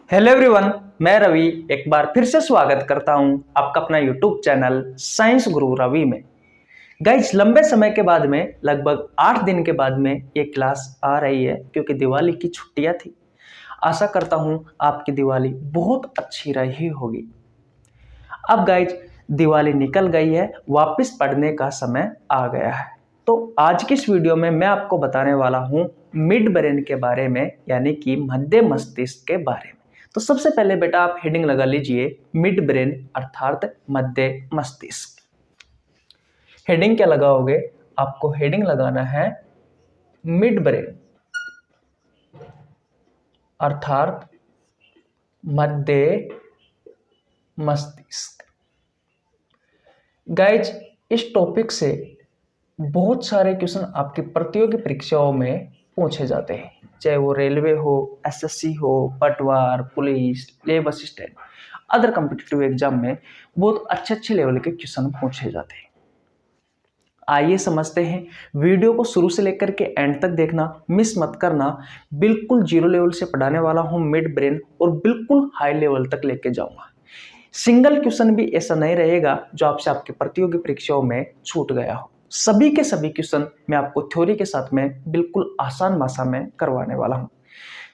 Hello everyone, मैं रवि एक बार फिर से स्वागत करता हूं आपका अपना यूट्यूब चैनल साइंस गुरु रवि में। गाइज, लंबे समय के बाद में लगभग 8 दिन के बाद में ये क्लास आ रही है क्योंकि दिवाली की छुट्टियां थी। आशा करता हूं आपकी दिवाली बहुत अच्छी रही होगी। अब गाइज, दिवाली निकल गई है, वापस पढ़ने का समय आ गया है। तो आज की इस वीडियो में मैं आपको बताने वाला हूं मिड ब्रेन के बारे में, यानी कि मध्य मस्तिष्क के बारे में। तो सबसे पहले बेटा आप हेडिंग लगा लीजिए मिड ब्रेन अर्थात मध्य मस्तिष्क। हेडिंग क्या लगाओगे? आपको हेडिंग लगाना है मिड ब्रेन अर्थात मध्य मस्तिष्क। गाइज, इस टॉपिक से बहुत सारे क्वेश्चन आपकी प्रतियोगी परीक्षाओं में पूछे जाते हैं, चाहे वो रेलवे हो, एसएससी हो, पटवार, पुलिस, लेब असिस्टेंट, अदर कॉम्पिटिटिव एग्जाम में बहुत अच्छे लेवल के क्वेश्चन पूछे जाते हैं। आइए समझते हैं। वीडियो को शुरू से लेकर के एंड तक देखना, मिस मत करना। बिल्कुल जीरो लेवल से पढ़ाने वाला हूं मिड ब्रेन और बिल्कुल हाई लेवल तक लेके जाऊंगा। सिंगल क्वेश्चन भी ऐसा नहीं रहेगा जो आपसे आपके प्रतियोगी परीक्षाओं में छूट गया हो। सभी के सभी क्वेश्चन मैं आपको थ्योरी के साथ में बिल्कुल आसान भाषा में करवाने वाला हूं।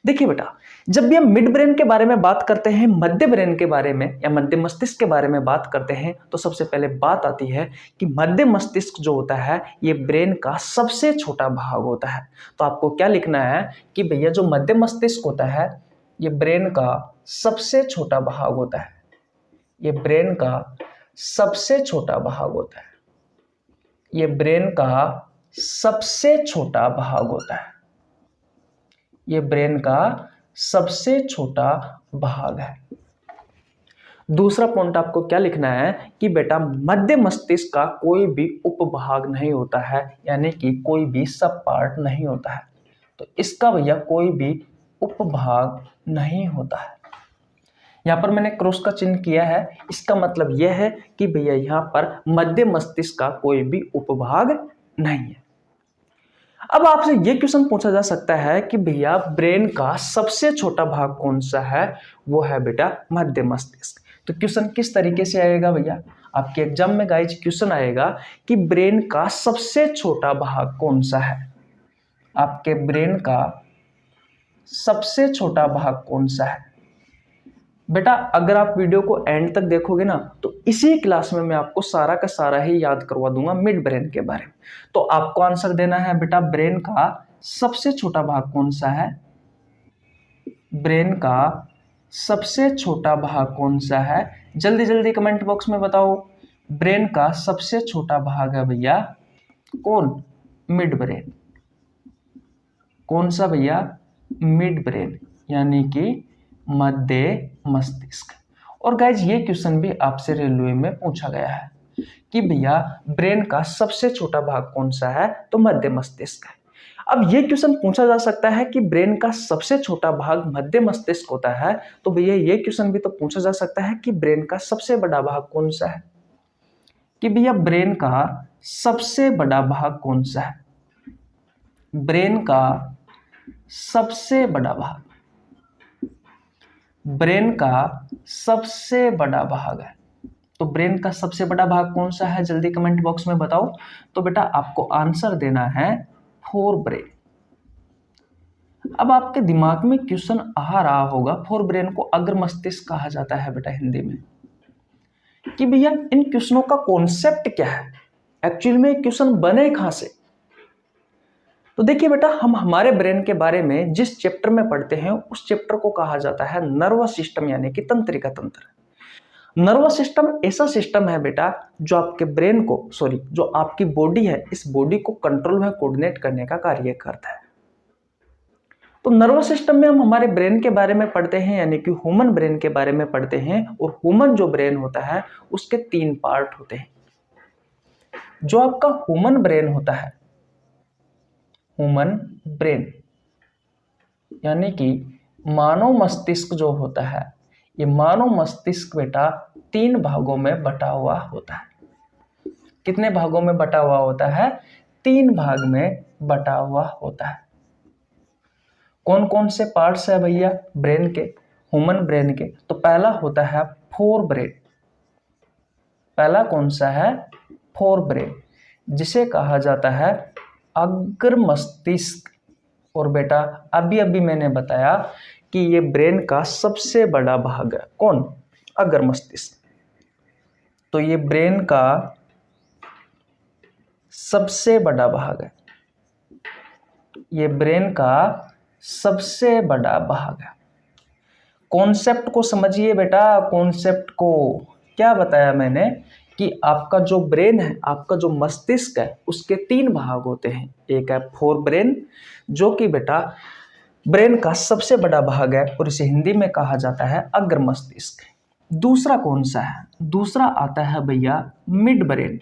देखिए बेटा, जब भी हम मिड ब्रेन के बारे में बात करते हैं, मध्य ब्रेन के बारे में या मध्य मस्तिष्क के बारे में बात करते हैं, तो सबसे पहले बात आती है कि मध्य मस्तिष्क जो होता है ये ब्रेन का सबसे छोटा भाग होता है। तो आपको क्या लिखना है कि भैया जो मध्य मस्तिष्क होता है ये ब्रेन का सबसे छोटा भाग होता है। ये ब्रेन का सबसे छोटा भाग होता है। ये ब्रेन का सबसे छोटा भाग होता है। ये ब्रेन का सबसे छोटा भाग है। दूसरा पॉइंट आपको क्या लिखना है कि बेटा मध्य मस्तिष्क का कोई भी उपभाग नहीं होता है, यानी कि कोई भी सब पार्ट नहीं होता है। तो इसका भैया कोई भी उपभाग नहीं होता है। यहां पर मैंने क्रॉस का चिन्ह किया है, इसका मतलब यह है कि भैया यहां पर मध्य मस्तिष्क का कोई भी उपभाग नहीं है। अब आपसे यह क्वेश्चन पूछा जा सकता है कि भैया ब्रेन का सबसे छोटा भाग कौन सा है? वो है बेटा मध्य मस्तिष्क। तो क्वेश्चन किस तरीके से आएगा भैया? आपके एग्जाम में गाइज क्वेश्चन आएगा कि ब्रेन का सबसे छोटा भाग कौन सा है। आपके ब्रेन का सबसे छोटा भाग कौन सा है? बेटा अगर आप वीडियो को एंड तक देखोगे ना तो इसी क्लास में मैं आपको सारा का सारा ही याद करवा दूंगा मिड ब्रेन के बारे में। तो आपको आंसर देना है बेटा ब्रेन का सबसे छोटा भाग कौन सा है? ब्रेन का सबसे छोटा भाग कौन सा है? जल्दी जल्दी कमेंट बॉक्स में बताओ। ब्रेन का सबसे छोटा भाग है भैया कौन? Mid brain. कौन सा भैया? मिड ब्रेन, यानी कि मध्य मस्तिष्क। और गाइज ये क्वेश्चन भी आपसे रेलवे में पूछा गया है कि भैया ब्रेन का सबसे छोटा भाग कौन सा है? तो मध्य मस्तिष्क है। अब ये क्वेश्चन पूछा जा सकता है कि ब्रेन का सबसे छोटा भाग मध्य मस्तिष्क होता है, तो भैया ये क्वेश्चन भी तो पूछा जा सकता है कि ब्रेन का सबसे बड़ा भाग कौन सा है? कि भैया ब्रेन का सबसे बड़ा भाग कौन सा है? ब्रेन का सबसे बड़ा भाग, ब्रेन का सबसे बड़ा भाग है। तो ब्रेन का सबसे बड़ा भाग कौन सा है? जल्दी कमेंट बॉक्स में बताओ। तो बेटा आपको आंसर देना है फोर ब्रेन। अब आपके दिमाग में क्वेश्चन आ रहा होगा, फोर ब्रेन को अग्र मस्तिष्क कहा जाता है बेटा हिंदी में, कि भैया इन क्वेश्चनों का कॉन्सेप्ट क्या है? एक्चुअली में क्वेश्चन बने कहां से? तो देखिए बेटा, हम हमारे ब्रेन के बारे में जिस चैप्टर में पढ़ते हैं उस चैप्टर को कहा जाता है नर्वस सिस्टम, यानी कि तंत्रिका तंत्र। नर्वस सिस्टम ऐसा सिस्टम है बेटा जो आपके ब्रेन को, जो आपकी बॉडी है, इस बॉडी को कंट्रोल में कोऑर्डिनेट करने का कार्य करता है। तो नर्वस सिस्टम में हम हमारे ब्रेन के बारे में पढ़ते हैं, यानी कि ह्यूमन ब्रेन के बारे में पढ़ते हैं। और ह्यूमन जो ब्रेन होता है उसके 3 पार्ट होते हैं। जो आपका ह्यूमन ब्रेन होता है, ह्यूमन ब्रेन यानी कि मानव मस्तिष्क जो होता है, ये मानव मस्तिष्क बेटा 3 भागों में बटा हुआ होता है। कितने भागों में बटा हुआ होता है? 3 भाग में बटा हुआ होता है। कौन कौन से पार्ट्स है भैया ब्रेन के? ह्यूमन ब्रेन के, तो पहला होता है फोर ब्रेन। पहला कौन सा है? फोर ब्रेन, जिसे कहा जाता है अग्र मस्तिष्क। और बेटा अभी अभी मैंने बताया कि ये ब्रेन का सबसे बड़ा भाग है। कौन? अग्र मस्तिष्क। तो ये ब्रेन का सबसे बड़ा भाग है, ये ब्रेन का सबसे बड़ा भाग है। कॉन्सेप्ट को समझिए बेटा, कॉन्सेप्ट को। क्या बताया मैंने कि आपका जो ब्रेन है, आपका जो मस्तिष्क है, उसके तीन भाग होते हैं। एक है फोर ब्रेन, जो कि बेटा ब्रेन का सबसे बड़ा भाग है और इसे हिंदी में कहा जाता है अग्र मस्तिष्क। दूसरा कौन सा है? दूसरा आता है भैया मिड ब्रेन,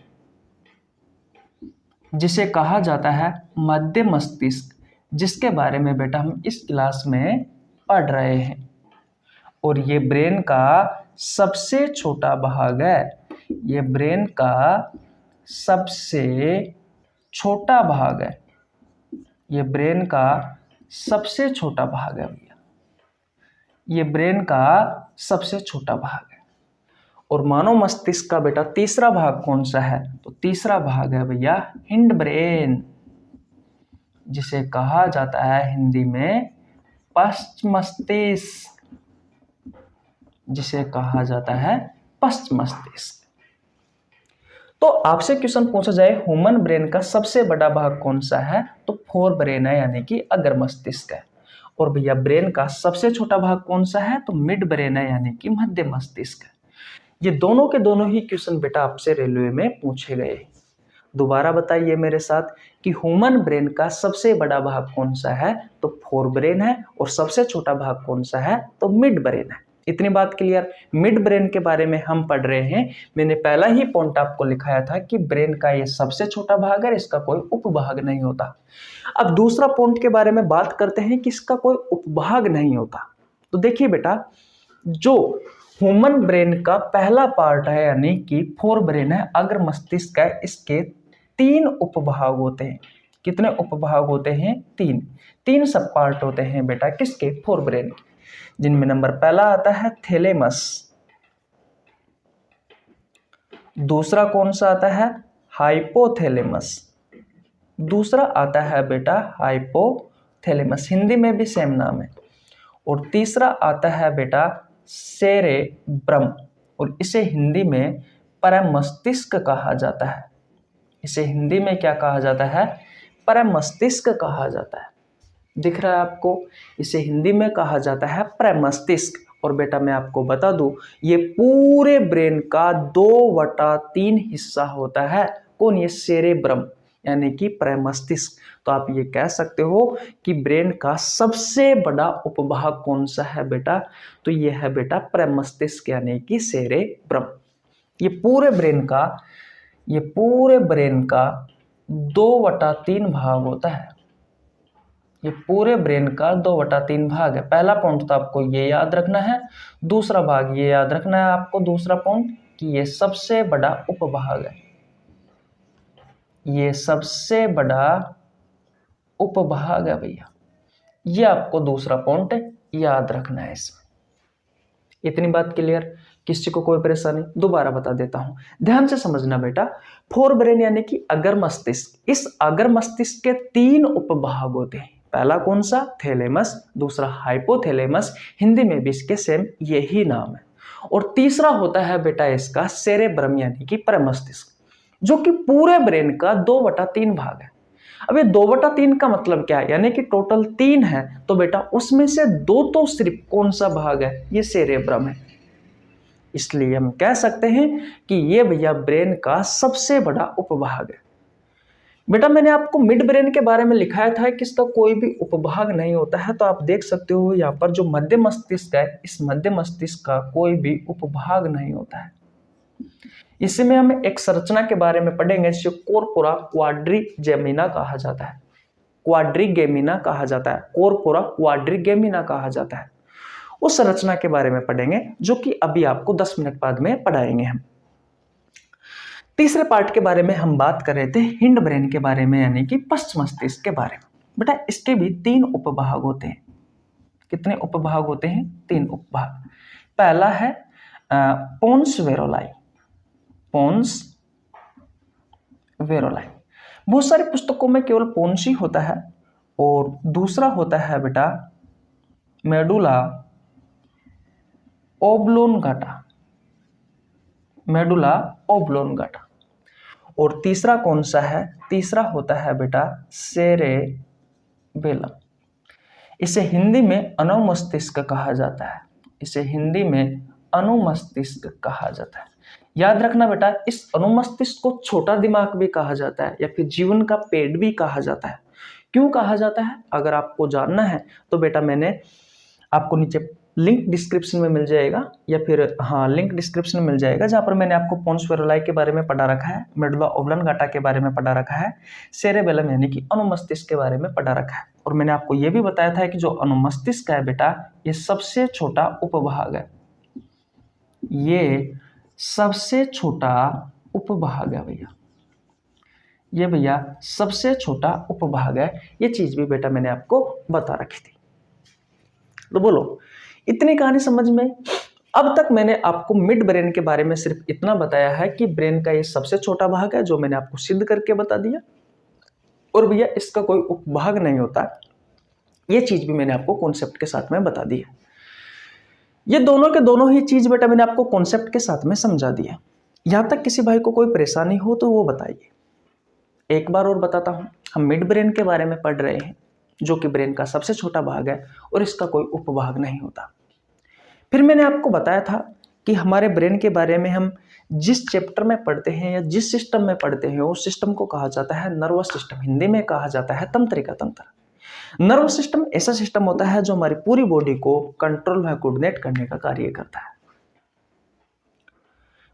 जिसे कहा जाता है मध्य मस्तिष्क, जिसके बारे में बेटा हम इस क्लास में पढ़ रहे हैं। और ये ब्रेन का सबसे छोटा भाग है, ये ब्रेन का सबसे छोटा भाग है, ये ब्रेन का सबसे छोटा भाग है भैया, ये ब्रेन का सबसे छोटा भाग है। और मानव मस्तिष्क का बेटा तीसरा भाग कौन सा है? तो तीसरा भाग है भैया हिंड ब्रेन, जिसे कहा जाता है हिंदी में पश्च मस्तिष्क, जिसे कहा जाता है पश्च मस्तिष्क। तो आपसे क्वेश्चन पूछा जाए ह्यूमन ब्रेन का सबसे बड़ा भाग कौन सा है, तो फोर ब्रेन है, यानी कि अग्र मस्तिष्क है। और भैया ब्रेन का सबसे छोटा भाग कौन सा है, तो मिड ब्रेन है, यानी कि मध्य मस्तिष्क है। ये दोनों के दोनों ही क्वेश्चन बेटा आपसे रेलवे में पूछे गए। दोबारा बताइए मेरे साथ कि ह्यूमन ब्रेन का सबसे बड़ा भाग कौन सा है, तो फोर ब्रेन है, और सबसे छोटा भाग कौन सा है, तो मिड ब्रेन है। इतनी बात क्लियर। मिड ब्रेन के बारे में हम पढ़ रहे हैं। मैंने पहला ही पॉइंट आपको लिखाया था कि ब्रेन का ये सबसे छोटा भाग है, इसका कोई उपभाग नहीं होता। अब दूसरा पॉइंट के बारे में बात करते हैं कि इसका कोई उपभाग नहीं होता। तो देखिए बेटा, जो ह्यूमन ब्रेन का पहला पार्ट है, यानी कि फोर ब्रेन है, अग्र मस्तिष्क है, इसके तीन उपभाग होते हैं। कितने उपभाग होते हैं? तीन सब पार्ट होते हैं बेटा किसके? फोर ब्रेन के, जिनमें नंबर पहला आता है थैलेमस, दूसरा कौन सा आता है? हाइपोथैलेमस, दूसरा आता है बेटा हाइपोथैलेमस, हिंदी में भी सेम नाम है। और तीसरा आता है बेटा सेरेब्रम, और इसे हिंदी में परमस्तिष्क कहा जाता है। इसे हिंदी में क्या कहा जाता है? परमस्तिष्क कहा जाता है। दिख रहा है आपको? इसे हिंदी में कहा जाता है परमस्तिष्क। और बेटा मैं आपको बता दूं, ये पूरे ब्रेन का 2/3 हिस्सा होता है। कौन? ये सेरेब्रम, यानी कि परमस्तिष्क। तो आप ये कह सकते हो कि ब्रेन का सबसे बड़ा उपभाग कौन सा है बेटा, तो ये है बेटा परमस्तिष्क, यानी कि सेरेब्रम। ये पूरे ब्रेन का 2/3 भाग होता है। ये पूरे ब्रेन का 2/3 भाग है। पहला पॉइंट तो आपको ये याद रखना है। दूसरा भाग ये याद रखना है आपको, दूसरा पॉइंट कि ये सबसे बड़ा उपभाग है, ये सबसे बड़ा उपभाग है भैया। ये आपको दूसरा पॉइंट याद रखना है इसमें। इतनी बात क्लियर? किसी को कोई परेशानी? दोबारा बता देता हूं, ध्यान से समझना बेटा। फोर ब्रेन यानी कि अग्र मस्तिष्क, इस अग्र मस्तिष्क के 3 उपभाग होते हैं। पहला कौन सा? थैलेमस, दूसरा हाइपोथैलेमस, हिंदी में भी इसके सेम यही नाम है। और तीसरा होता है बेटा इसका सेरेब्रम, यानी कि परमस्तिष्क, जो कि पूरे ब्रेन का 2/3 भाग है। अब ये 2/3 का मतलब क्या है? यानी कि टोटल 3 है, तो बेटा उसमें से 2 तो सिर्फ कौन सा भाग है? ये सेरेब्रम है। इसलिए हम कह सकते हैं कि ये भैया ब्रेन का सबसे बड़ा उपभाग है। बेटा मैंने आपको मिड ब्रेन के बारे में लिखाया था कि इसका कोई भी उपभाग नहीं होता है, तो आप देख सकते हो यहाँ पर जो मध्य मस्तिष्क है, इस मध्य मस्तिष्क का कोई भी उपभाग नहीं होता है। इसी में हम एक संरचना के बारे में पढ़ेंगे जिसे कोर्पोरा क्वाड्रिगेमिना कहा जाता है। क्वाड्रिगेमिना कहा जाता है, कोर्पोरा क्वाड्रिगेमिना कहा जाता है। उस संरचना के बारे में पढ़ेंगे जो कि अभी आपको 10 मिनट बाद में पढ़ाएंगे हम। तीसरे पार्ट के बारे में हम बात कर रहे थे हिंड ब्रेन के बारे में, यानी कि पश्च मस्तिष्क के बारे में। बेटा इसके भी 3 उपभाग होते हैं। कितने उपभाग होते हैं? 3 उपभाग। पहला है पोन्स वेरोलाई, पोन्स वेरोलाई। बहुत सारी पुस्तकों में केवल पोन्स ही होता है, और दूसरा होता है बेटा मेडुला ओब्लोंगाटा, मेडुला ओब्लोंगाटा। और तीसरा कौन सा है? तीसरा होता है बेटा सेरेबेलम। इसे हिंदी में अनुमस्तिष्क कहा जाता है, इसे हिंदी में अनुमस्तिष्क कहा जाता है। याद रखना बेटा, इस अनुमस्तिष्क को छोटा दिमाग भी कहा जाता है या फिर जीवन का पेट भी कहा जाता है। क्यों कहा जाता है? अगर आपको जानना है तो बेटा मैंने आपको नीचे लिंक डिस्क्रिप्शन में मिल जाएगा, या फिर लिंक डिस्क्रिप्शन में मिल जाएगा, जहाँ पर मैंने आपको पोन्स वेरोलाई के बारे में पढ़ा रखा है, मेडुला ओब्लोंगाटा के बारे में पढ़ा रखा है, सेरेबेलम यानी कि अनुमस्तिष्क के बारे में पढ़ा रखा है। और मैंने आपको ये भी बताया था कि जो अनुमस्तिष्क है बेटा, ये सबसे छोटा उपभाग है, ये सबसे छोटा उपभाग है भैया, ये भैया सबसे छोटा उपभाग है। ये चीज भी बेटा मैंने आपको बता रखी थी। तो बोलो, इतनी कहानी समझ में? अब तक मैंने आपको मिड ब्रेन के बारे में सिर्फ इतना बताया है कि ब्रेन का ये सबसे छोटा भाग है, जो मैंने आपको सिद्ध करके बता दिया, और भैया इसका कोई उपभाग नहीं होता। ये चीज भी मैंने आपको कॉन्सेप्ट के साथ में बता दी है। ये दोनों के दोनों ही चीज बेटा मैंने आपको कॉन्सेप्ट के साथ में समझा दिया। यहां तक किसी भाई को कोई परेशानी हो तो वो बताइए। एक बार और बताता हूं, हम मिड ब्रेन के बारे में पढ़ रहे हैं, जो कि ब्रेन का सबसे छोटा भाग है और इसका कोई उपभाग नहीं होता। फिर मैंने आपको बताया था कि हमारे ब्रेन के बारे में हम जिस चैप्टर में पढ़ते हैं या जिस सिस्टम में पढ़ते हैं, उस सिस्टम को कहा जाता है नर्वस सिस्टम, हिंदी में कहा जाता है तंत्रिका तंत्र। नर्वस सिस्टम ऐसा सिस्टम होता है जो हमारी पूरी बॉडी को कंट्रोल में कोऑर्डिनेट करने का कार्य करता है।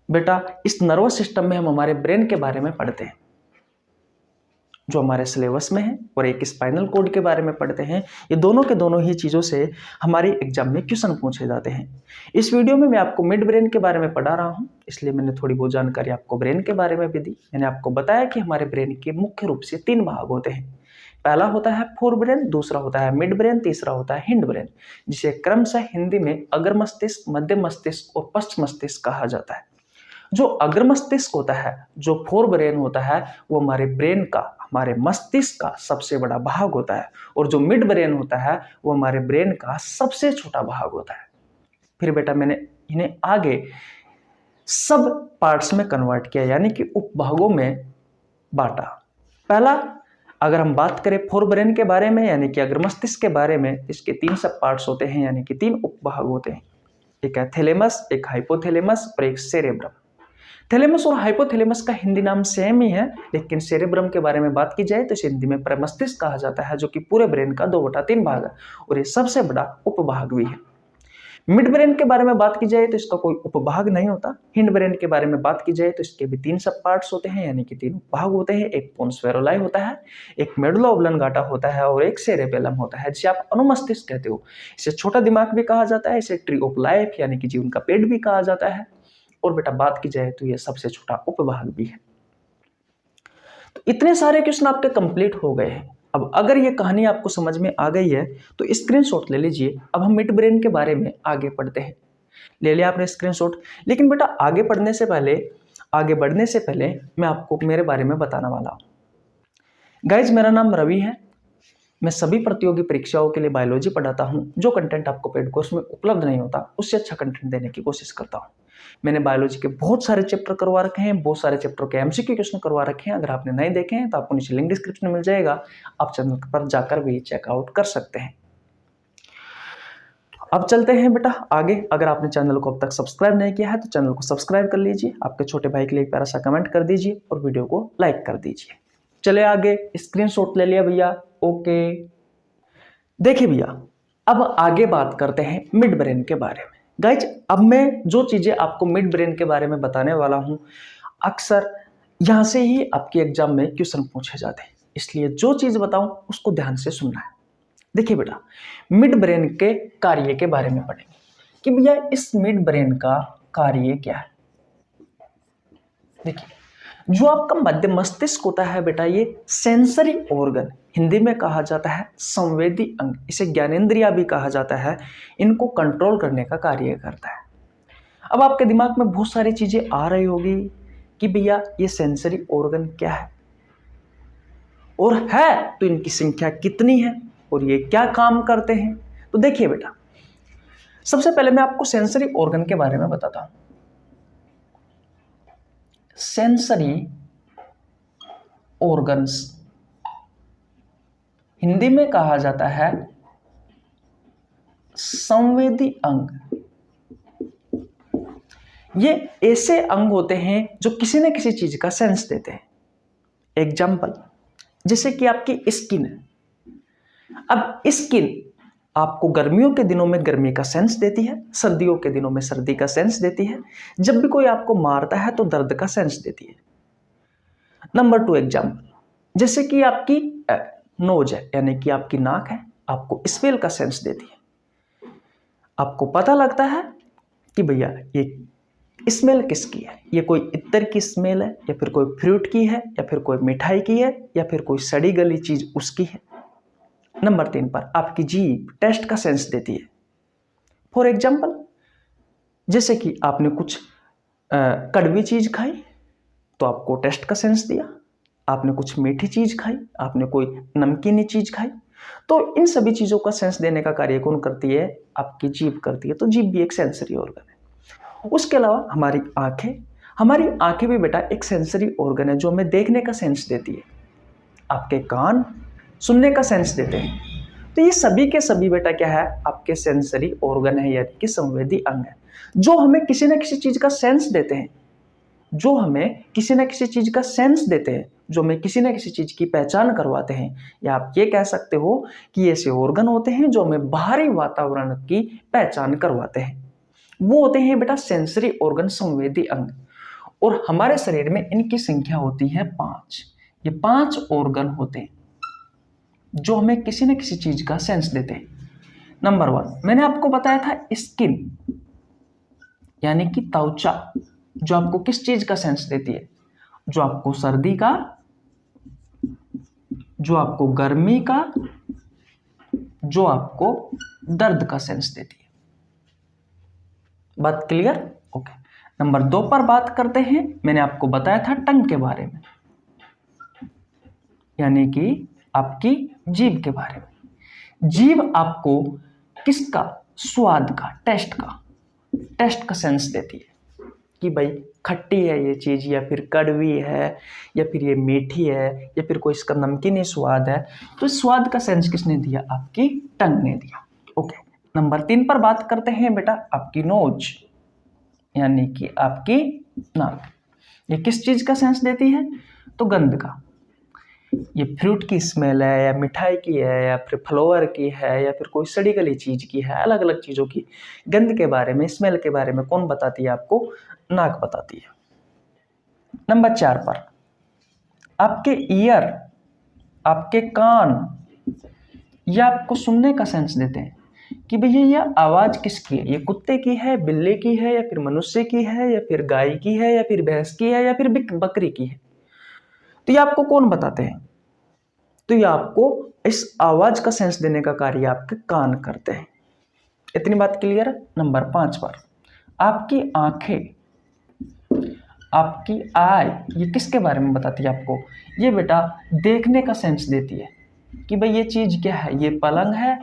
बेटा इस नर्वस सिस्टम में हम हमारे ब्रेन के बारे में पढ़ते हैं, जो हमारे सिलेबस में है, और एक स्पाइनल कॉर्ड के बारे में पढ़ते हैं। ये दोनों के दोनों ही चीज़ों से हमारी एग्जाम में क्वेश्चन पूछे जाते हैं। इस वीडियो में मैं आपको मिड ब्रेन के बारे में पढ़ा रहा हूँ, इसलिए मैंने थोड़ी बहुत जानकारी आपको ब्रेन के बारे में भी दी। मैंने आपको बताया कि हमारे ब्रेन के मुख्य रूप से 3 भाग होते हैं। पहला होता है फोर ब्रेन, दूसरा होता है मिड ब्रेन, तीसरा होता है हिंड ब्रेन, जिसे क्रमशः हिंदी में अग्र मस्तिष्क, मध्य मस्तिष्क और पश्च मस्तिष्क कहा जाता है। जो अग्र मस्तिष्क होता है, जो फोर ब्रेन होता है, वो हमारे ब्रेन का, हमारे मस्तिष्क का सबसे बड़ा भाग होता है, और जो मिड ब्रेन होता है वो हमारे ब्रेन का सबसे छोटा भाग होता है। फिर बेटा मैंने इन्हें आगे सब पार्ट्स में कन्वर्ट किया, यानी कि उपभागों में बांटा। पहला, अगर हम बात करें फोर ब्रेन के बारे में, यानी कि अग्र मस्तिष्क के बारे में, इसके 3 सब पार्ट्स होते हैं, यानी कि 3 उपभाग होते हैं। एक है थैलेमस, एक हाइपोथैलेमस और एक सेरेब्रम। थैलेमस और हाइपोथैलेमस का हिंदी नाम सेम ही है, लेकिन सेरेब्रम के बारे में बात की जाए तो इसे हिंदी में प्रमस्तिष्क कहा जाता है, जो कि पूरे ब्रेन का 2/3 भाग है, और ये सबसे बड़ा उपभाग भी है। मिड ब्रेन के बारे में बात की जाए तो इसका कोई उपभाग नहीं होता। हिंड ब्रेन के बारे में बात की जाए तो इसके भी 3 सब पार्ट्स होते हैं, यानी कि 3 उपभाग होते हैं। एक पोन्स वेरोलाई होता है, एक मेडुला ओब्लोंगाटा होता है, और एक सेरेबेलम होता है, जिसे आप अनुमस्तिष्क कहते हो। इसे छोटा दिमाग भी कहा जाता है, इसे ट्री ऑफ लाइफ यानी कि जीवन का पेट भी कहा जाता है, और बेटा बात की जाए तो यह सबसे छोटा उपभाग भी है। तो इतने सारे क्वेश्चन आपके कंप्लीट हो गए हैं। अब अगर ये कहानी आपको समझ में आ गई है तो स्क्रीनशॉट ले लीजिए। अब हम मिड ब्रेन के बारे में आगे पढ़ते हैं। ले लिया आपने स्क्रीनशॉट, लेकिन बेटा आगे बढ़ने से पहले मैं आपको मेरे बारे में बताने वाला हूँ। गाइज, मेरा नाम रवि है। मैं सभी प्रतियोगी परीक्षाओं के लिए बायोलॉजी पढ़ाता हूँ। जो कंटेंट आपको पेड कोर्स में उपलब्ध नहीं होता, उससे अच्छा कंटेंट देने की कोशिश करता हूँ। मैंने बायोलॉजी के बहुत सारे चैप्टर करवा रखे हैं, बहुत सारे चैप्टर के एमसीक्यू क्वेश्चन करवा रखे हैं। अगर आपने नहीं देखे हैं तो आपको नीचे लिंक डिस्क्रिप्शन में मिल जाएगा, आप चैनल पर जाकर भी चेकआउट कर सकते हैं। अब चलते हैं बेटा आगे। अगर आपने चैनल को अब तक सब्सक्राइब नहीं किया है तो चैनल को सब्सक्राइब कर लीजिए, आपके छोटे भाई के लिए एक प्यारा सा कमेंट कर दीजिए और वीडियो को लाइक कर दीजिए। चले आगे, स्क्रीनशॉट ले लिया भैया, ओके। देखिए भैया, अब आगे बात करते हैं मिड ब्रेन के बारे में। गाइज, अब मैं जो चीजें आपको मिड ब्रेन के बारे में बताने वाला हूं, अक्सर यहां से ही आपके एग्जाम में क्वेश्चन पूछे जाते हैं, इसलिए जो चीज बताऊं उसको ध्यान से सुनना है। देखिए बेटा, मिड ब्रेन के कार्य के बारे में पढ़ेंगे कि भैया इस मिड ब्रेन का कार्य क्या है। देखिए, जो आपका मध्य मस्तिष्क होता है बेटा, ये सेंसरी ऑर्गन, हिंदी में कहा जाता है संवेदी अंग, इसे ज्ञानेंद्रिया भी कहा जाता है, इनको कंट्रोल करने का कार्य करता है। अब आपके दिमाग में बहुत सारी चीजें आ रही होगी कि भैया ये सेंसरी ऑर्गन क्या है, और है तो इनकी संख्या कितनी है, और ये क्या काम करते हैं। तो देखिए बेटा, सबसे पहले मैं आपको सेंसरी ऑर्गन के बारे में बताता हूं। सेंसरी ऑर्गन्स हिंदी में कहा जाता है संवेदी अंग। ये ऐसे अंग होते हैं जो किसी न किसी चीज का सेंस देते हैं। एग्जाम्पल, जैसे कि आपकी स्किन है। अब स्किन आपको गर्मियों के दिनों में गर्मी का सेंस देती है, सर्दियों के दिनों में सर्दी का सेंस देती है, जब भी कोई आपको मारता है तो दर्द का सेंस देती है। नंबर 2 एग्जाम्पल, जैसे कि आपकी नोज है, यानी कि आपकी नाक है, आपको स्मेल का सेंस देती है। आपको पता लगता है कि भैया ये स्मेल किसकी है, ये कोई इत्र की स्मेल है, या फिर कोई फ्रूट की है, या फिर कोई मिठाई की है, या फिर कोई सड़ी गली चीज उसकी है। नंबर 3 पर आपकी जीभ टेस्ट का सेंस देती है। फॉर एग्जाम्पल, जैसे कि आपने कुछ कड़वी चीज खाई तो आपको टेस्ट का सेंस दिया, आपने कुछ मीठी चीज खाई, आपने कोई नमकीनी चीज खाई, तो इन सभी चीजों का सेंस देने का कार्य कौन करती है, आपकी जीभ करती है। तो जीभ भी एक सेंसरी ऑर्गन है। उसके अलावा हमारी आंखें भी बेटा एक सेंसरी ऑर्गन है, जो हमें देखने का सेंस देती है। आपके कान सुनने का सेंस देते हैं। तो ये सभी के सभी बेटा क्या है, आपके सेंसरी ऑर्गन है, यानी कि संवेदी अंग है, जो हमें किसी न किसी चीज का सेंस देते हैं, जो हमें किसी न किसी चीज का सेंस देते हैं, जो हमें किसी न किसी चीज की पहचान करवाते हैं। या आप ये कह सकते हो कि ऐसे ऑर्गन होते हैं जो हमें बाहरी वातावरण की पहचान करवाते हैं। वो होते हैं बेटा सेंसरी ऑर्गन, संवेदी अंग। और हमारे शरीर में इनकी संख्या होती है 5। ये 5 ऑर्गन होते हैं जो हमें किसी न किसी चीज का सेंस देते हैं। नंबर 1 मैंने आपको बताया था स्किन, यानी कि त्वचा, जो आपको किस चीज का सेंस देती है, जो आपको सर्दी का, जो आपको गर्मी का, जो आपको दर्द का सेंस देती है। बात क्लियर? ओके। नंबर 2 पर बात करते हैं। मैंने आपको बताया था टंग के बारे में, यानी कि आपकी जीभ के बारे में। जीभ आपको किसका, स्वाद का, टेस्ट का सेंस देती है कि भाई खट्टी है ये चीज, या फिर कड़वी है, या फिर ये मीठी है, या फिर कोई इसका नमकीनी स्वाद है। तो स्वाद का सेंस किसने दिया, आपकी टंग ने दिया। ओके। नंबर 3 पर बात करते हैं बेटा आपकी नोज, यानी कि आपकी नाक। ये किस चीज का सेंस देती है, तो गंध का। ये फ्रूट की स्मेल है, या मिठाई की है, या फिर फ्लावर की है, या फिर कोई सड़ी गली चीज की है, अलग अलग चीजों की गंध के बारे में, स्मेल के बारे में कौन बताती है आपको, नाक बताती है। नंबर 4 पर आपके ईयर, आपके कान, ये आपको सुनने का सेंस देते हैं कि भैया ये आवाज किसकी है, ये कुत्ते की है, बिल्ली की है, या फिर मनुष्य की है, या फिर गाय की है, या फिर भैंस की है, या फिर बकरी की है। तो ये आपको कौन बताते हैं, तो ये आपको इस आवाज का सेंस देने का कार्य आपके कान करते हैं। इतनी बात क्लियर है। नंबर 5 पर आपकी आंखें, आपकी आई, ये किसके बारे में बताती है आपको, ये बेटा देखने का सेंस देती है कि भाई ये चीज क्या है, ये पलंग है,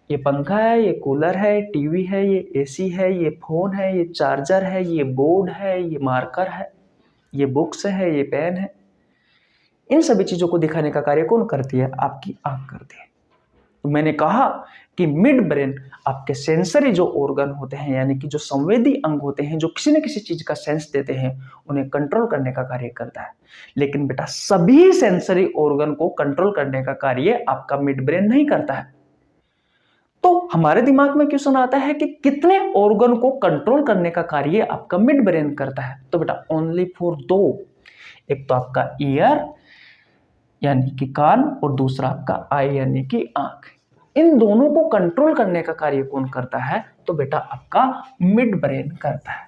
ये पंखा है, ये कूलर है, टीवी है, ये एसी है, ये फोन है, ये चार्जर है, ये बोर्ड है, ये मार्कर है, ये बुक्स है, ये पेन है। इन सभी चीजों को दिखाने का कार्य कौन करती है, आपकी आंख करती है। तो मैंने कहा कि मिड ब्रेन आपके सेंसरी जो ऑर्गन होते हैं, यानी कि जो संवेदी अंग होते हैं, जो किसी न किसी चीज का सेंस देते हैं, उन्हें कंट्रोल करने का कार्य करता है। लेकिन बेटा सभी सेंसरी ऑर्गन को कंट्रोल करने का कार्य आपका मिड ब्रेन नहीं करता है। तो हमारे दिमाग में क्वेश्चन आता है कि कितने ऑर्गन को कंट्रोल करने का कार्य आपका मिड ब्रेन करता है, तो बेटा ओनली फॉर 2। एक तो आपका ईयर यानी कि कान, और दूसरा आपका आई यानी कि आंख। इन दोनों को कंट्रोल करने का कार्य कौन करता है, तो बेटा आपका मिड ब्रेन करता है।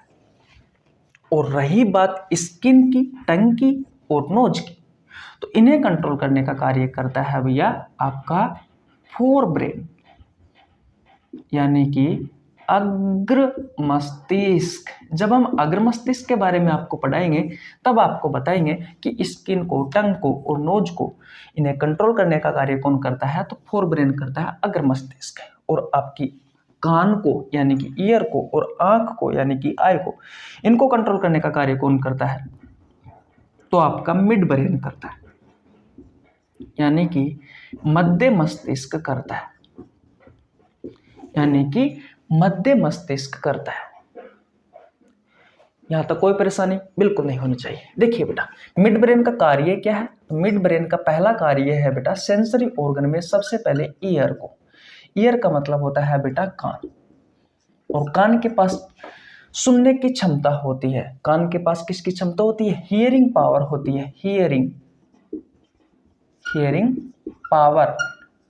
और रही बात स्किन की, टंग की और नोज की, तो इन्हें कंट्रोल करने का कार्य करता है भैया आपका फोर ब्रेन, यानी कि अग्र मस्तिष्क। जब हम अग्र मस्तिष्क के बारे में आपको पढ़ाएंगे तब आपको बताएंगे कि स्किन को, टंग को और नोज को, इन्हें कंट्रोल करने का कार्य कौन करता है, तो फोर ब्रेन करता है, अग्र मस्तिष्क। और आपकी कान को यानी कि ईयर को और आंख को यानी कि आई को, इनको कंट्रोल करने का कार्य कौन करता है, तो आपका मिड ब्रेन करता है, यानी कि मध्य मस्तिष्क करता है, यानी कि मध्य मस्तिष्क करता है। यहां तक कोई परेशानी बिल्कुल नहीं होनी चाहिए। देखिए बेटा, मिड ब्रेन का कार्य क्या है, मिड ब्रेन का पहला कार्य है बेटा सेंसरी ऑर्गन में सबसे पहले ईयर को। ईयर का मतलब होता है बेटा कान, और कान के पास सुनने की क्षमता होती है। कान के पास किसकी क्षमता होती है, हियरिंग पावर होती है, हियरिंग पावर,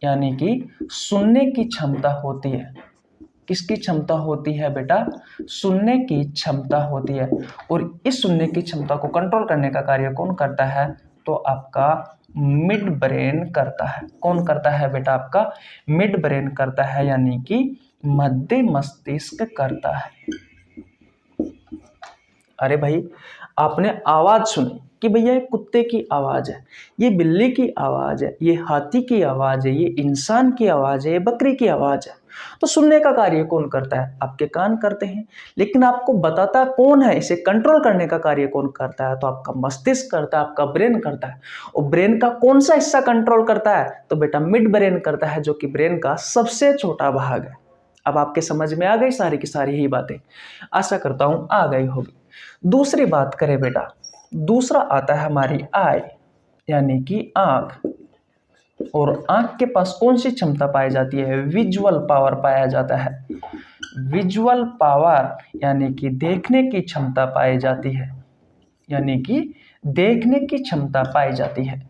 यानी कि सुनने की क्षमता होती है। किसकी क्षमता होती है बेटा, सुनने की क्षमता होती है। और इस सुनने की क्षमता को कंट्रोल करने का कार्य कौन करता है, तो आपका मिड ब्रेन करता है। कौन करता है बेटा, आपका मिड ब्रेन करता है, यानी कि मध्य मस्तिष्क करता है। अरे भाई, आपने आवाज सुनी कि भैया ये कुत्ते की आवाज है, ये बिल्ली की आवाज है, ये हाथी की आवाज है, ये इंसान की आवाज है, ये बकरी की आवाज है, तो सुनने का कार्य कौन करता है, आपके कान करते हैं। लेकिन आपको बताता कौन है, इसे कंट्रोल करने का कार्य कौन करता है, तो आपका मस्तिष्क करता है, आपका ब्रेन करता है। और ब्रेन का कौन सा हिस्सा कंट्रोल करता है, तो बेटा मिड ब्रेन करता है, जो कि ब्रेन का सबसे छोटा भाग है। अब आपके समझ में आ गई सारी की सारी ही बातें, आशा करता हूं आ गई होगी। दूसरी बात करें बेटा, दूसरा आता है हमारी आई, यानी कि आंख। और आंख के पास कौन सी क्षमता पाई जाती है, विजुअल पावर पाया जाता है। विजुअल पावर यानी कि देखने की क्षमता पाई जाती है, यानी कि देखने की क्षमता पाई जाती है।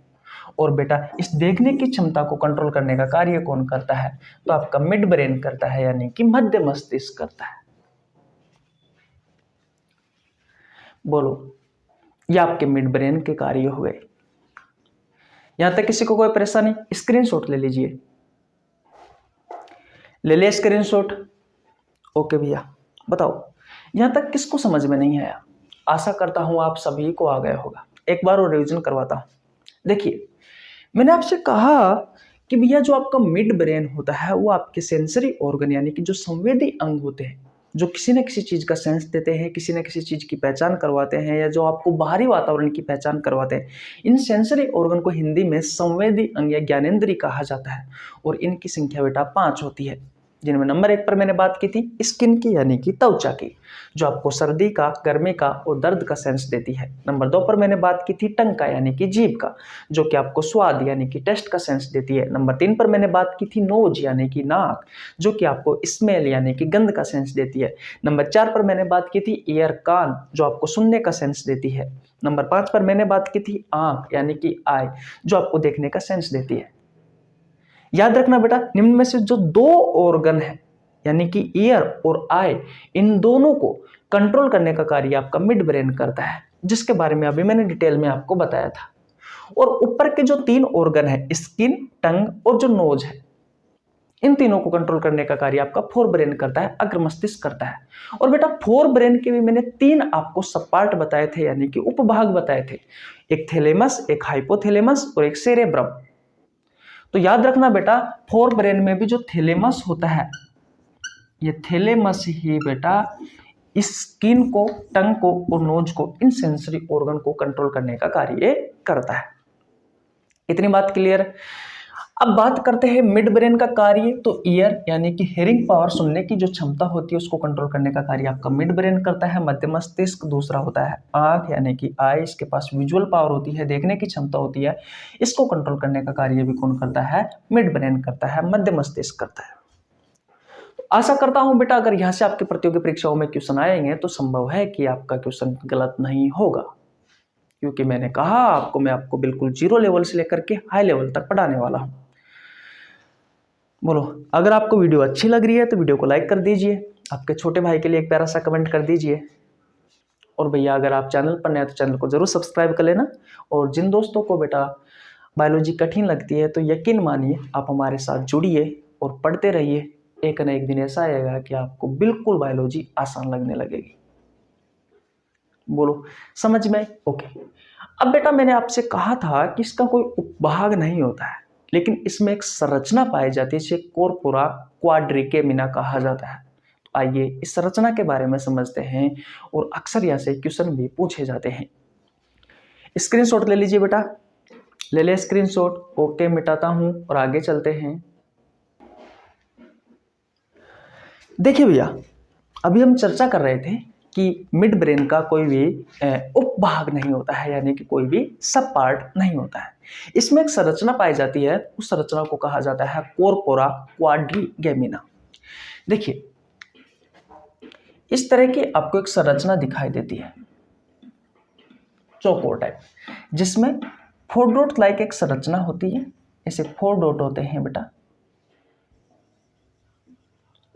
और बेटा इस देखने की क्षमता को कंट्रोल करने का कार्य कौन करता है, तो आपका मिड ब्रेन करता है, यानी कि मध्य मस्तिष्क करता है। बोलो, ये आपके मिड ब्रेन के कार्य हो गए। यहां तक किसी को कोई परेशानी, स्क्रीनशॉट ले लीजिए, ले ले स्क्रीनशॉट। ओके भैया, बताओ यहां तक किसको समझ में नहीं आया। आशा करता हूं आप सभी को आ गया होगा। एक बार और रिवीजन करवाता हूं। देखिए, मैंने आपसे कहा कि भैया जो आपका मिड ब्रेन होता है वो आपके सेंसरी ऑर्गन, यानी कि जो संवेदी अंग होते हैं, जो किसी न किसी चीज का सेंस देते हैं, किसी न किसी चीज की पहचान करवाते हैं, या जो आपको बाहरी वातावरण की पहचान करवाते हैं, इन सेंसरी ऑर्गन को हिंदी में संवेदी अंग या ज्ञानेंद्रिय कहा जाता है। और इनकी संख्या बेटा 5 होती है, जिनमें नंबर 1 पर मैंने बात की थी स्किन की, यानी कि त्वचा की, जो आपको सर्दी का, गर्मी का और दर्द का सेंस देती है। नंबर 2 पर मैंने बात की थी टंग का, यानी कि जीभ का, जो कि आपको स्वाद यानी कि टेस्ट का सेंस देती है। नंबर 3 पर मैंने बात की थी नोज, यानी कि नाक, जो कि आपको स्मेल यानी कि गंध का सेंस देती है। नंबर 4 पर मैंने बात की थी ईयर, कान, जो आपको सुनने का सेंस देती है। नंबर 5 पर मैंने बात की थी आंख, यानी कि आई, जो आपको देखने का सेंस देती है। याद रखना बेटा, निम्न में से जो 2 ऑर्गन है, यानी कि ईयर और आई, इन दोनों को कंट्रोल करने का कार्य आपका मिड ब्रेन करता है, जिसके बारे में अभी मैंने डिटेल में आपको बताया था। और ऊपर के जो 3 ऑर्गन है, स्किन, टंग और जो नोज है, इन तीनों को कंट्रोल करने का कार्य आपका फोर ब्रेन करता है, अग्र मस्तिष्क करता है। और बेटा फोर ब्रेन के भी मैंने 3 आपको सब पार्ट बताए थे, यानी कि उपभाग बताए थे, एक थैलेमस, एक हाइपोथैलेमस और एक सेरेब्रम। तो याद रखना बेटा, फोर ब्रेन में भी जो थैलेमस होता है, ये थैलेमस ही बेटा इस स्किन को, टंग को और नोज को, इन सेंसरी ऑर्गन को कंट्रोल करने का कार्य करता है। इतनी बात क्लियर। अब बात करते हैं मिड ब्रेन का कार्य। तो ईयर यानी कि हेयरिंग पावर, सुनने की जो क्षमता होती है उसको कंट्रोल करने का कार्य आपका मिड ब्रेन करता है। मध्य मस्तिष्क दूसरा होता है आंख यानी कि आई, इसके पास विजुअल पावर होती है, देखने की क्षमता होती है, इसको कंट्रोल करने का कार्य भी कौन करता है, मिड ब्रेन करता है, मध्य मस्तिष्क करता है। आशा करता हूं बेटा अगर यहां से आपके प्रतियोगी परीक्षाओं में क्वेश्चन आएंगे तो संभव है कि आपका क्वेश्चन गलत नहीं होगा, क्योंकि मैंने कहा आपको, मैं आपको बिल्कुल 0 लेवल से लेकर के हाई लेवल तक पढ़ाने वाला हूं। बोलो, अगर आपको वीडियो अच्छी लग रही है तो वीडियो को लाइक कर दीजिए, आपके छोटे भाई के लिए एक प्यारा सा कमेंट कर दीजिए, और भैया अगर आप चैनल पर नए हैं तो चैनल को जरूर सब्सक्राइब कर लेना। और जिन दोस्तों को बेटा बायोलॉजी कठिन लगती है तो यकीन मानिए आप हमारे साथ जुड़िए और पढ़ते रहिए। एक न एक दिन ऐसा आएगा कि आपको बिल्कुल बायोलॉजी आसान लगने लगेगी। बोलो समझ में? ओके। अब बेटा मैंने आपसे कहा था कि इसका कोई उपभाग नहीं होता है, लेकिन इसमें एक संरचना पाई जाती है जिसे कॉर्पोरा क्वाड्रिकेमिना कहा जाता है। तो आइए इस संरचना के बारे में समझते हैं और अक्सर यहाँ से क्वेश्चन भी पूछे जाते हैं। स्क्रीनशॉट ले लीजिए बेटा, ले ले स्क्रीनशॉट। ओके मिटाता हूं और आगे चलते हैं। देखिए भैया अभी हम चर्चा कर रहे थे कि मिड ब्रेन का कोई भी उपभाग नहीं होता है, यानी कि कोई भी सब पार्ट नहीं होता है। इसमें एक संरचना पाई जाती है, उस संरचना को कहा जाता है कॉर्पोरा क्वाड्रिगेमिना। देखिए इस तरह की आपको एक संरचना दिखाई देती है चौकोर टाइप, जिसमें 4 डॉट लाइक एक संरचना होती है। ऐसे 4 डॉट होते हैं बेटा,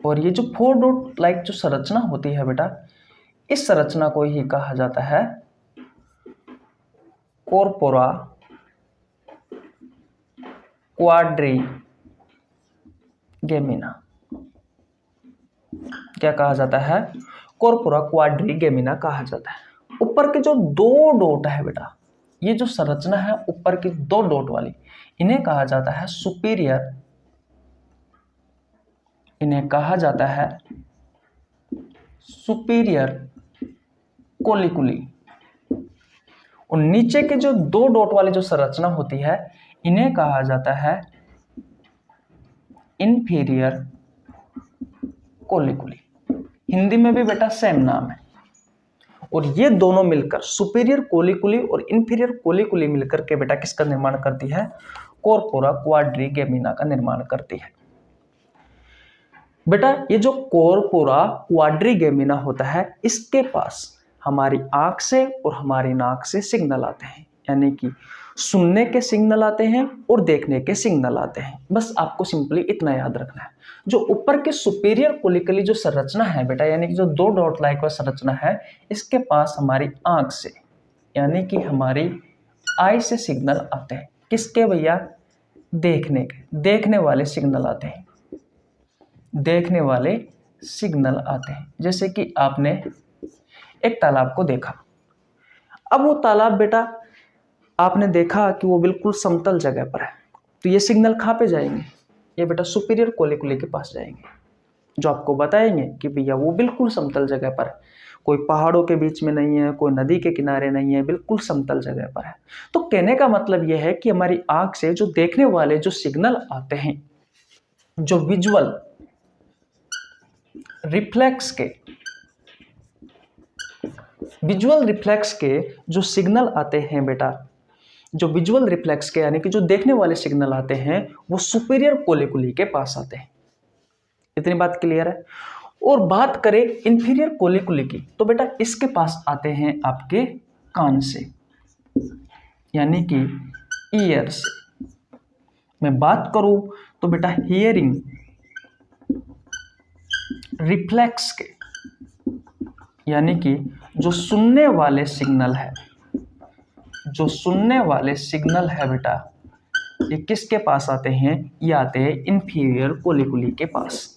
और ये जो 4 डॉट लाइक जो संरचना होती है बेटा, इस संरचना को ही कहा जाता है कॉर्पोरा क्वाड्रिगेमिना। क्या कहा जाता है? कॉर्पोरा क्वाड्रिगेमिना कहा जाता है। ऊपर के जो 2 डॉट है बेटा, ये जो संरचना है ऊपर की 2 डॉट वाली, इन्हें कहा जाता है सुपीरियर, इन्हें कहा जाता है सुपीरियर कोलिकुली। और नीचे के जो 2 डॉट वाली जो संरचना होती है इन्हें कहा जाता है इंफीरियर कोलिकुली। हिंदी में भी बेटा सेम नाम है। और ये दोनों मिलकर सुपीरियर कोलिकुली और इंफीरियर कोलिकुली मिलकर के बेटा किसका निर्माण करती है? कॉर्पोरा क्वाड्रिगेमिना का निर्माण करती है। बेटा ये जो कॉर्पोरा क्वाड्रिगेमिना होता है, इसके पास हमारी आंख से और हमारी नाक से सिग्नल आते हैं, यानी कि सुनने के सिग्नल आते हैं और देखने के सिग्नल आते हैं। बस आपको सिंपली इतना याद रखना है। जो ऊपर के सुपीरियर कोलिकली जो संरचना है बेटा, यानी कि जो 2 डॉट लाइक का संरचना है, इसके पास हमारी आंख से यानी कि हमारी आई से सिग्नल आते हैं। किसके भैया? देखने के, देखने वाले सिग्नल आते हैं, देखने वाले सिग्नल आते हैं। जैसे कि आपने एक तालाब को देखा, अब वो तालाब बेटा आपने देखा कि वो बिल्कुल समतल जगह पर है, तो ये सिग्नल कहाँ पे जाएंगे? ये बेटा सुपीरियर कोलिकुली के पास जाएंगे, जो आपको बताएंगे कि भैया वो बिल्कुल समतल जगह पर है, कोई पहाड़ों के बीच में नहीं है, कोई नदी के किनारे नहीं है, बिल्कुल समतल जगह पर है। तो कहने का मतलब यह है कि हमारी आंख से जो देखने वाले जो सिग्नल आते हैं, जो विजुअल रिफ्लेक्स के जो सिग्नल आते हैं बेटा, जो विजुअल रिफ्लेक्स के यानी कि जो देखने वाले सिग्नल आते हैं, वो सुपीरियर कोलिकुली के पास आते हैं। इतनी बात क्लियर है? और बात करें इंफीरियर कोलिकुली की, तो बेटा इसके पास आते हैं आपके कान से, यानी कि ईयर से। मैं बात करूं तो बेटा हियरिंग रिफ्लेक्स के, यानी कि जो सुनने वाले सिग्नल है, जो सुनने वाले सिग्नल है बेटा, ये किसके पास आते हैं? ये आते हैं इंफीरियर कोलिकुली के पास।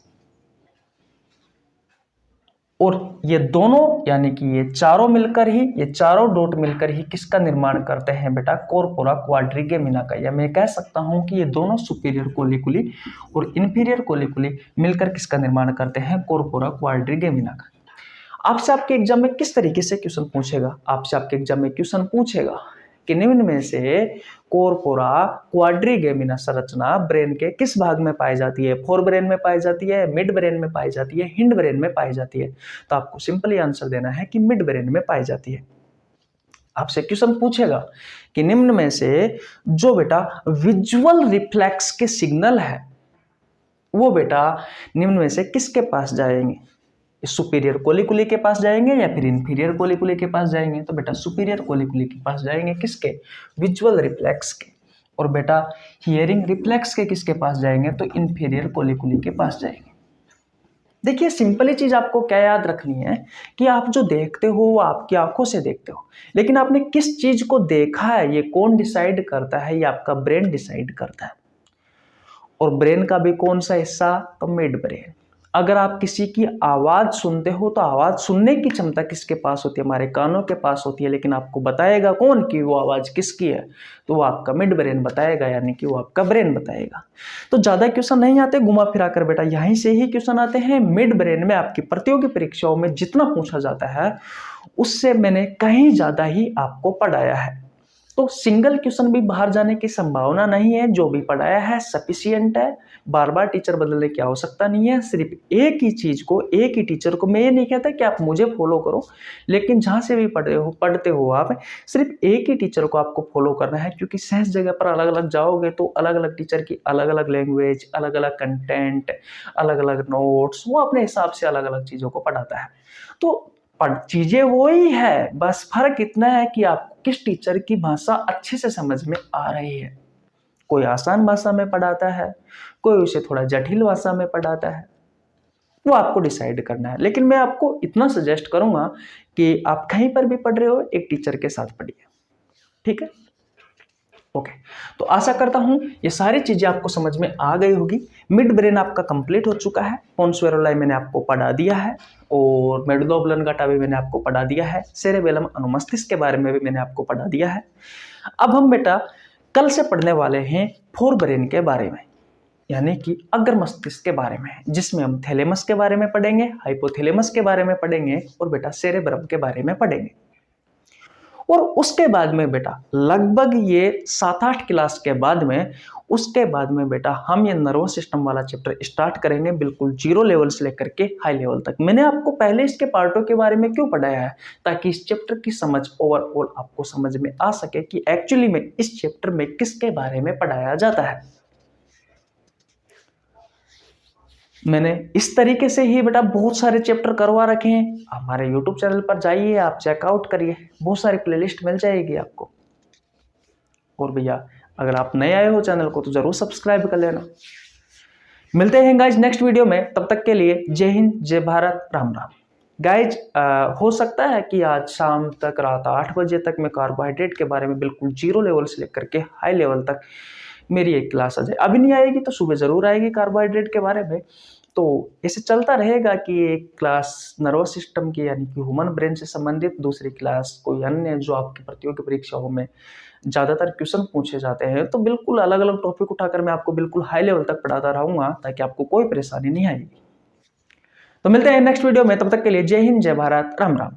और ये दोनों यानी कि ये चारों मिलकर ही, ये चारों डॉट मिलकर ही किसका निर्माण करते हैं बेटा? कॉर्पोरा क्वाड्रिगेमिना का। या मैं कह सकता हूं कि ये दोनों सुपीरियर कोलिकुली और इंफीरियर कोलिकुली मिलकर किसका निर्माण करते हैं? कॉर्पोरा क्वाड्रिगेमिना का। आपसे आपके एग्जाम में किस तरीके से क्वेश्चन पूछेगा? आपसे आपके एग्जाम में क्वेश्चन पूछेगा कि निम्न में से कॉर्पोरा क्वाड्रिगेमिना संरचना ब्रेन के किस भाग में पाई जाती है? फोर ब्रेन में पाई जाती है, मिड ब्रेन में पाई जाती है, हिंड ब्रेन में पाई जाती है? तो आपको सिंपली आंसर देना है कि मिड ब्रेन में पाई जाती है। आपसे क्वेश्चन पूछेगा कि निम्न में से जो बेटा विजुअल रिफ्लेक्स के सिग्नल है, वो बेटा निम्न में से किसके पास जाएंगे? सुपीरियर कोलिकुली के पास जाएंगे या फिर इंफीरियर कोलिकुली के पास जाएंगे? तो बेटा सुपीरियर कोलिकुली के पास जाएंगे। किसके? विजुअल रिफ्लेक्स के। और बेटा हियरिंग रिफ्लेक्स के किसके पास जाएंगे? तो इंफीरियर कोलिकुली के पास जाएंगे। देखिए सिंपली चीज आपको क्या याद रखनी है कि आप जो देखते हो वो आपकी आंखों से देखते हो, लेकिन आपने किस चीज को देखा है ये कौन डिसाइड करता है? ये आपका ब्रेन डिसाइड करता है। और ब्रेन का भी कौन सा हिस्सा? तो मिड ब्रेन। अगर आप किसी की आवाज सुनते हो तो आवाज सुनने की क्षमता किसके पास होती है? हमारे कानों के पास होती है, लेकिन आपको बताएगा कौन कि वो आवाज किसकी है? तो वो आपका मिड ब्रेन बताएगा, यानी कि वो आपका ब्रेन बताएगा। तो ज्यादा क्वेश्चन नहीं आते घुमा फिरा कर बेटा, यहीं से ही क्वेश्चन आते हैं। मिड ब्रेन में आपकी प्रतियोगी परीक्षाओं में जितना पूछा जाता है उससे मैंने कहीं ज्यादा ही आपको पढ़ाया है। तो सिंगल क्वेश्चन भी बाहर जाने की संभावना नहीं है। जो भी पढ़ाया है सफिशिएंट है, बार बार टीचर बदलने की आवश्यकता नहीं है। सिर्फ एक ही चीज को, एक ही टीचर को, मैं ये नहीं कहता कि आप मुझे फॉलो करो, लेकिन जहां से भी पढ़ते हो आप सिर्फ एक ही टीचर को आपको फॉलो करना है, क्योंकि सहज जगह पर अलग अलग जाओगे तो अलग अलग टीचर की अलग अलग लैंग्वेज, अलग अलग कंटेंट, अलग अलग नोट्स, वो अपने हिसाब से अलग अलग चीजों को पढ़ाता है। तो चीजें वही है, बस फर्क इतना है कि आपको किस टीचर की भाषा अच्छे से समझ में आ रही है। कोई आसान भाषा में पढ़ाता है, कोई उसे थोड़ा जटिल भाषा में पढ़ाता है, वो आपको डिसाइड करना है। लेकिन मैं आपको इतना सजेस्ट करूंगा कि आप कहीं पर भी पढ़ रहे हो एक टीचर के साथ पढ़िए, ठीक है? ओके, तो आशा करता हूं ये सारी चीजें आपको समझ में आ गई होगी। मिड ब्रेन आपका कंप्लीट हो चुका है, पोन्स वेरोलाई मैंने आपको पढ़ा दिया है, और मेडुला ऑब्लोंगाटा भी मैंने आपको पढ़ा दिया है, सेरेबेलम अनुमस्तिष्क के बारे में भी मैंने आपको पढ़ा दिया है। अब हम बेटा कल से पढ़ने वाले हैं फोर ब्रेन के बारे में, यानी कि अग्र मस्तिष्क के बारे में, जिसमें हम थैलेमस के बारे में पढ़ेंगे, हाइपोथैलेमस के बारे में पढ़ेंगे, और बेटा सेरेब्रम के बारे में पढ़ेंगे। और उसके बाद में बेटा लगभग ये 7-8 क्लास के बाद में, उसके बाद में बेटा हम ये नर्वस सिस्टम वाला चैप्टर स्टार्ट करेंगे, बिल्कुल जीरो लेवल से लेकर के हाई लेवल तक। मैंने आपको पहले इसके पार्टों के बारे में क्यों पढ़ाया है? ताकि इस चैप्टर की समझ ओवरऑल आपको समझ में आ सके कि एक्चुअली में इस चैप्टर में किसके बारे में पढ़ाया जाता है। मैंने इस तरीके से ही बेटा बहुत सारे चैप्टर करवा रखे हैं। हमारे YouTube चैनल पर जाइए, आप चेकआउट करिए, बहुत सारी प्लेलिस्ट मिल जाएगी आपको। और भैया अगर आप नए आए हो चैनल को तो जरूर सब्सक्राइब कर लेना। मिलते हैं गाइज नेक्स्ट वीडियो में, तब तक के लिए जय हिंद, जय भारत, राम राम। गाइज हो सकता है कि आज शाम तक, रात 8 बजे तक मैं कार्बोहाइड्रेट के बारे में बिल्कुल जीरो लेवल से लेकर के हाई लेवल तक मेरी एक क्लास आ जाए। अभी नहीं आएगी तो सुबह जरूर आएगी कार्बोहाइड्रेट के बारे में। तो ऐसे चलता रहेगा कि एक क्लास नर्वस सिस्टम की यानी कि ह्यूमन ब्रेन से संबंधित, दूसरी क्लास कोई अन्य जो आपकी प्रतियोगी परीक्षाओं में ज़्यादातर क्वेश्चन पूछे जाते हैं। तो बिल्कुल अलग अलग टॉपिक उठाकर मैं आपको बिल्कुल हाई लेवल तक पढ़ाता रहूँगा, ताकि आपको कोई परेशानी नहीं आएगी। तो मिलते हैं नेक्स्ट वीडियो में, तब तक के लिए जय हिंद, जय भारत, राम राम।